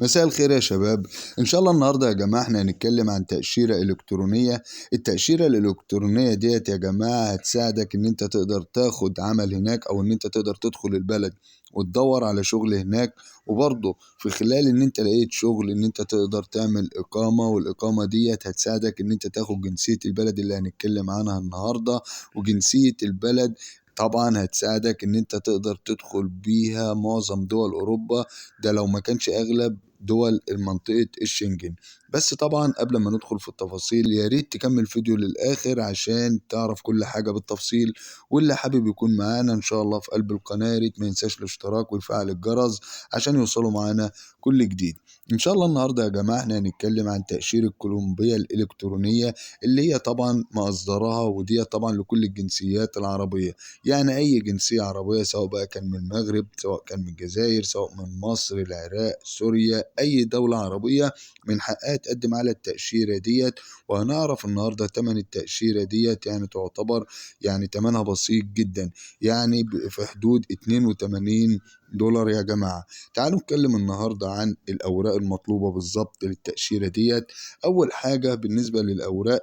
مساء الخير يا شباب. إن شاء الله النهاردة يا جماعة احنا هنتكلم عن تأشيرة إلكترونية. التأشيرة الإلكترونية ديت يا جماعة هتساعدك إن أنت تقدر تاخد عمل هناك، أو إن أنت تقدر تدخل البلد وتدور على شغل هناك، وبرضه في خلال إن أنت لقيت شغل إن أنت تقدر تعمل إقامة، والإقامة ديت هتساعدك إن أنت تاخد جنسية البلد اللي هنتكلم عنها النهاردة. وجنسية البلد طبعا هتساعدك إن أنت تقدر تدخل بيها معظم دول أوروبا، ده لو ما كانش أغلب دول منطقة الشنجن. بس طبعا قبل ما ندخل في التفاصيل يا ريت تكمل فيديو للآخر عشان تعرف كل حاجة بالتفصيل. واللي حابب يكون معانا إن شاء الله في قلب القناة، يا ريت ما ينساش الاشتراك ويفعل الجرس عشان يوصلوا معانا كل جديد. إن شاء الله النهاردة يا جماعة احنا هنتكلم عن تأشيرة كولومبيا الإلكترونية، اللي هي طبعا مصدرها ودي طبعا لكل الجنسيات العربية. يعني أي جنسية عربية، سواء بقى كان من المغرب، سواء كان من الجزائر، سواء من مصر، العراق، سوريا، أي دولة عربية من حقها تقدم على التأشيرة ديت. وهنعرف النهاردة تمن التأشيرة ديت، يعني تعتبر يعني تمنها بسيط جدا، يعني في حدود 82 دولار يا جماعة. تعالوا نتكلم النهاردة عن الأوراق المطلوبة بالظبط للتأشيرة ديت. أول حاجة بالنسبة للأوراق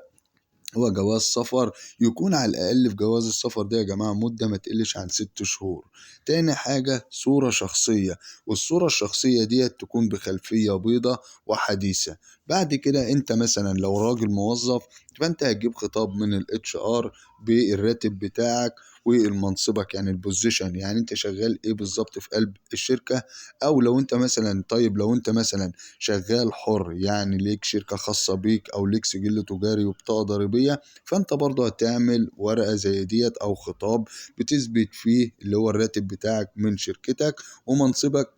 هو جواز سفر، يكون على الأقل في جواز السفر ده يا جماعة مدة ما تقلش عن 6 شهور. تاني حاجة صورة شخصية، والصورة الشخصية دي تكون بخلفية بيضة وحديثة. بعد كده انت مثلا لو راجل موظف، فانت هتجيب خطاب من الاتش ار بالراتب بتاعك والمنصبك، يعني البوزيشن، يعني انت شغال ايه بالظبط في قلب الشركة. او لو انت مثلا، طيب لو انت مثلا شغال حر، يعني ليك شركة خاصة بيك أو ليك سجل تجاري وبطاقة ضريبية، فأنت برضه هتعمل ورقة زي ديت أو خطاب بتثبت فيه اللي هو الراتب بتاعك من شركتك ومنصبك.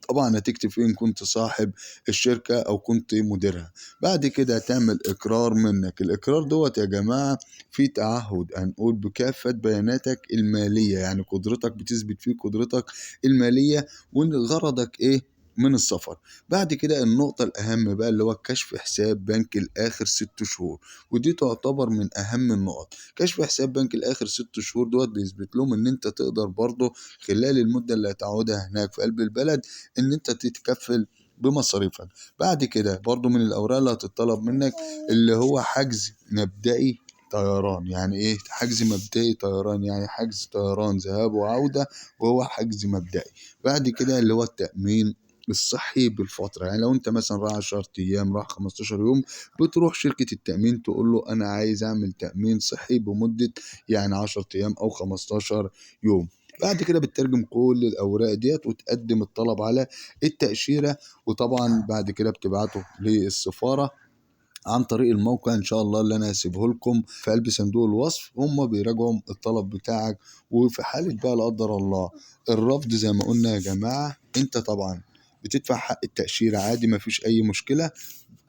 طبعا هتكتب فيه إن كنت صاحب الشركة أو كنت مديرها. بعد كده هتعمل إقرار منك. الإقرار دوت يا جماعة في تعهد، هنقول بكافة بياناتك المالية، يعني قدرتك بتثبت فيه قدرتك المالية وإن غرضك إيه من السفر. بعد كده النقطة الأهم بقى اللي هو كشف حساب بنك الآخر 6 شهور، ودي تعتبر من أهم النقط. كشف حساب بنك الآخر 6 شهور دوت بيثبت لهم إن أنت تقدر برضه خلال المدة اللي هتقعدها هناك في قلب البلد ان انت تتكفل بمصاريفك. بعد كده برضو من الاوراق اللي هتطلب منك اللي هو حجز مبدئي طيران. يعني ايه حجز مبدئي طيران؟ يعني حجز طيران ذهاب وعودة، وهو حجز مبدئي. بعد كده اللي هو التأمين الصحي بالفترة، يعني لو انت مثلا راح 10 ايام، راح 15 يوم، بتروح شركة التأمين تقول له انا عايز اعمل تأمين صحي بمدة يعني 10 ايام او 15 يوم. بعد كده بتترجم كل الأوراق ديت وتقدم الطلب على التأشيرة، وطبعا بعد كده بتبعته للسفارة عن طريق الموقع إن شاء الله اللي أنا هسيبه لكم في قلب صندوق الوصف. هم بيراجعوا الطلب بتاعك، وفي حالة بقى لا قدر الله الرفض زي ما قلنا يا جماعة، أنت طبعا بتدفع حق التأشيرة عادي، مفيش أي مشكلة.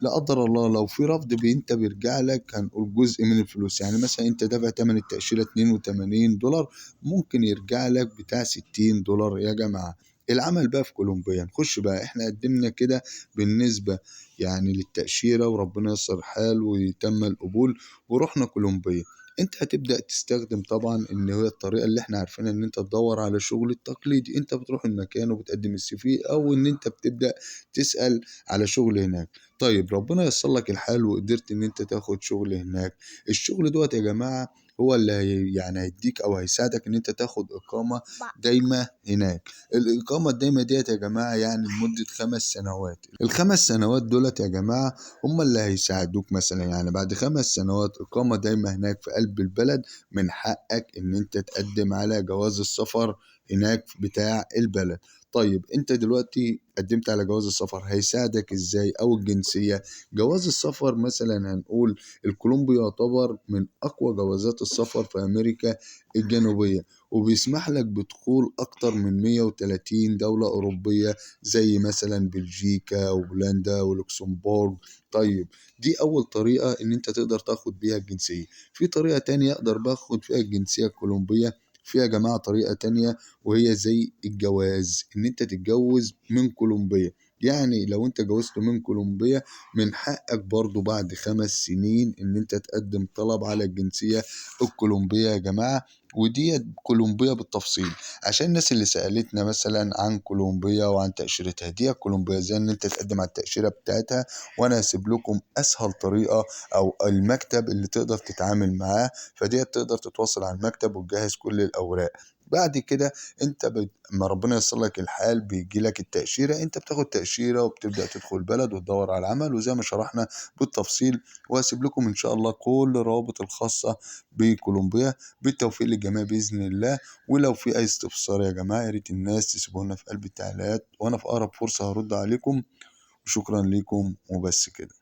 لا قدر الله لو في رفض انت بيرجع لك هنقول جزء من الفلوس. يعني مثلا انت دافع ثمن التأشيرة 82 دولار، ممكن يرجع لك بتاع 60 دولار يا جماعة. العمل بقى في كولومبيا، نخش بقى احنا قدمنا كده بالنسبة يعني للتأشيرة، وربنا ييسر الحال ويتم القبول ورحنا كولومبيا. انت هتبدأ تستخدم طبعا ان هي الطريقة اللي احنا عارفينها، ان انت تدور على شغل التقليدي. انت بتروح المكان وبتقدم السي في، او ان انت بتبدأ تسأل على شغل هناك. طيب ربنا ييسر لك الحال وقدرت ان انت تاخد شغل هناك. الشغل دوت يا جماعة هو اللي يعني هيديك او هيساعدك ان انت تاخد اقامة دايمة هناك. الاقامة الدايمة ديت يا جماعة يعني لمدة 5 سنوات. ال5 سنوات دولت يا جماعة هم اللي هيساعدوك مثلا، يعني بعد 5 سنوات اقامة دايمة هناك في قلب البلد، من حقك ان انت تقدم على جواز السفر هناك بتاع البلد. طيب انت دلوقتي قدمت على جواز السفر، هيساعدك ازاي؟ او الجنسية. جواز السفر مثلا هنقول الكولومبي يعتبر من اقوى جوازات السفر في امريكا الجنوبية، وبيسمح لك بدخول اكتر من 130 دولة اوروبية، زي مثلا بلجيكا وبولندا ولوكسمبورغ. طيب دي اول طريقة ان انت تقدر تاخد بيها الجنسية. في طريقة تانية اقدر باخد فيها الجنسية الكولومبية، في يا جماعة طريقة تانية، وهي زي الجواز، ان انت تتجوز من كولومبيا. يعني لو انت جوزت من كولومبيا من حقك برضو بعد 5 سنين ان انت تقدم طلب على الجنسية الكولومبية يا جماعة. ودي كولومبيا بالتفصيل، عشان الناس اللي سألتنا مثلا عن كولومبيا وعن تأشيرتها. دي كولومبيا ازاي ان انت تقدم على التأشيرة بتاعتها، وانا هسيب لكم اسهل طريقة او المكتب اللي تقدر تتعامل معاه. فدي تقدر تتواصل على المكتب وتجهز كل الاوراق. بعد كده انت ما ربنا ييسر لك الحال بيجي لك التأشيرة، انت بتاخد تأشيرة وبتبدأ تدخل البلد وتدور على العمل، وزي ما شرحنا بالتفصيل. وهسيب لكم ان شاء الله كل الروابط الخاصة بكولومبيا. بالتوفيق للجميع بإذن الله. ولو في اي استفسار يا جماعة يا ريت الناس تسيبوه لنا في قلب التعليقات، وانا في اقرب فرصة هرد عليكم. وشكرا لكم وبس كده.